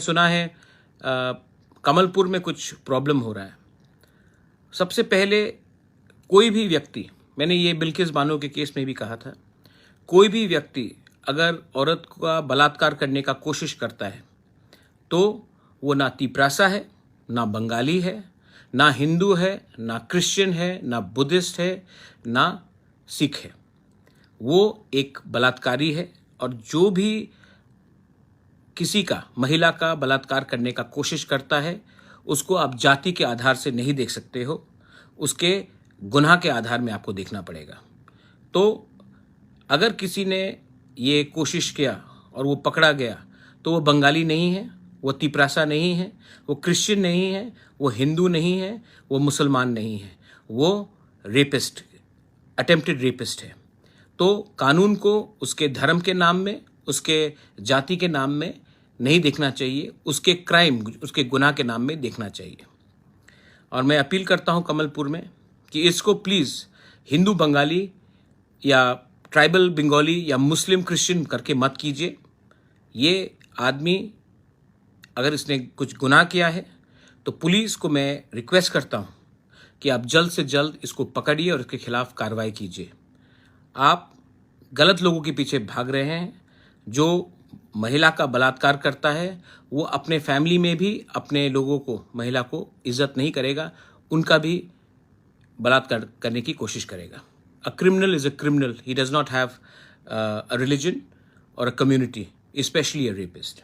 सुना है कमलपुर में कुछ प्रॉब्लम हो रहा है। सबसे पहले कोई भी व्यक्ति, मैंने ये बिल्किस बानो के केस में भी कहा था, कोई भी व्यक्ति अगर औरत का बलात्कार करने का कोशिश करता है तो वो ना तिपरासा है, ना बंगाली है, ना हिंदू है, ना क्रिश्चियन है, ना बुद्धिस्ट है, ना सिख है। वो एक बलात्कारी है। और जो भी किसी का, महिला का बलात्कार करने का कोशिश करता है, उसको आप जाति के आधार से नहीं देख सकते हो, उसके गुनाह के आधार में आपको देखना पड़ेगा। तो अगर किसी ने ये कोशिश किया और वो पकड़ा गया तो वो बंगाली नहीं है, वो तिपरासा नहीं है, वो क्रिश्चियन नहीं है, वो हिंदू नहीं है, वो मुसलमान नहीं है, वो रेपिस्ट, अटेम्प्टेड रेपिस्ट है। तो कानून को उसके धर्म के नाम में, उसके जाति के नाम में नहीं देखना चाहिए, उसके क्राइम, उसके गुनाह के नाम में देखना चाहिए। और मैं अपील करता हूं कमलपुर में कि इसको प्लीज़ हिंदू बंगाली या ट्राइबल बंगाली या मुस्लिम क्रिश्चियन करके मत कीजिए। ये आदमी अगर इसने कुछ गुनाह किया है तो पुलिस को मैं रिक्वेस्ट करता हूं कि आप जल्द से जल्द इसको पकड़िए और इसके खिलाफ कार्रवाई कीजिए। आप गलत लोगों के पीछे भाग रहे हैं। जो महिला का बलात्कार करता है वो अपने फैमिली में भी अपने लोगों को, महिला को इज्जत नहीं करेगा, उनका भी बलात्कार करने की कोशिश करेगा। A criminal is a criminal. He does not have a religion or a community, especially a rapist.